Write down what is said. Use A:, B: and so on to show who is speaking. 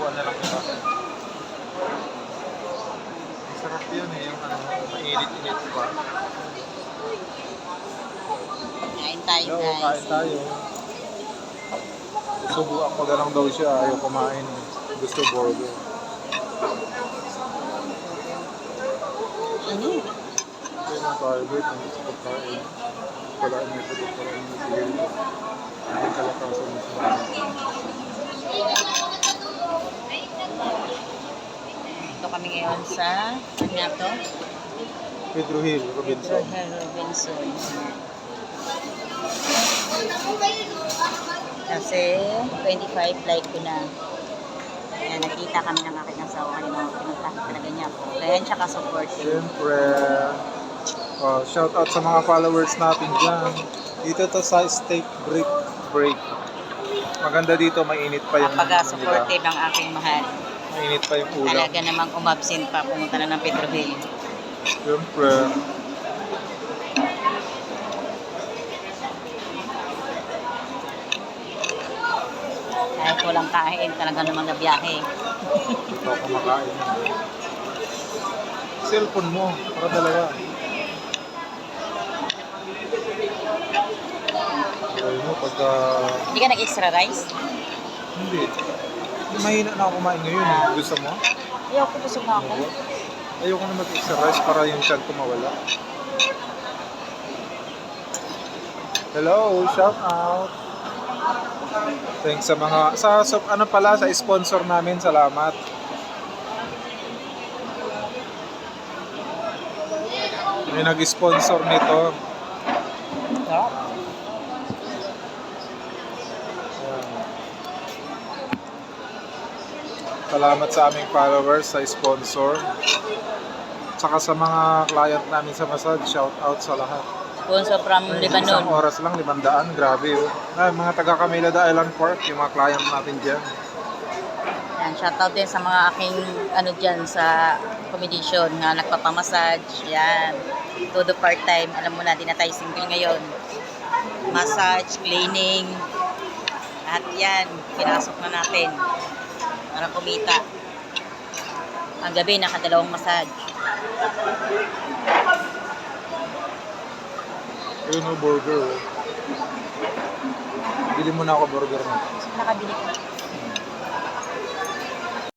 A: kuha na lang ito. Masarap yun eh, yung ano, mainit-init pa.
B: Kain tayo,
A: Oo,
B: guys.
A: kain tayo. Susubukan ko na lang daw siya, ayaw kumain. Gusto burger.
B: Init.
A: Kaya lang tayo, wait, ang gusto ko kain. Wala niya ito, wala niya ito. Hindi kalakasan mo siya.
B: Ito kami ngayon sa, ano nga to?
A: Pedro Hill, Robinson.
B: Robinson. Kasi 25 flight ko na. Kaya nakita kami ng aking asawa kanina. Pinuntahan talaga niya ako. Kaya siya ka-supportive.
A: Siyempre, shout out sa mga followers natin dyan. Dito to sa Steak Break. Maganda dito, mainit pa yung
B: Pagka-supportive ang aking mahal.
A: Mainit pa yung ulam.
B: Talaga namang umabsent pa. Pumunta na ng Pedro Hill.
A: Siyempre.
B: Kahit walang kain, talaga namang nabiyahe.
A: Ito kumakain. Cellphone mo, para dalawa. Ay mo, pagka...
B: Hindi ka nag-extra rice?
A: Hindi. Mahina na ako kumain ngayon. Gusto mo?
B: Ayaw ko, busog na ako.
A: Ayoko na mag-exercise para yung chan ko mawala. Hello, shout out. Thanks sa mga ano pala sa sponsor namin, salamat. May nag-sponsor nito.
B: Sarap.
A: Salamat sa aming followers, sa sponsor. Saka sa mga client namin sa massage, shout out sa lahat.
B: Sponsor from Lebanon.
A: Isang oras lang, 500. Grabe yun. Ay, mga taga Camilada Island Park, yung mga client natin dyan.
B: Yan, shoutout din sa mga aking ano dyan sa accommodation nga nagpapamassage. Yan. Todo part-time. Alam mo na, di na tayo single ngayon. Massage, cleaning. Lahat yan. Pinasok na natin. Para kumita. Ang gabi, nakadalawang massage.
A: Yun o, burger. Bili mo na ako burger na.
B: Nakabili ko.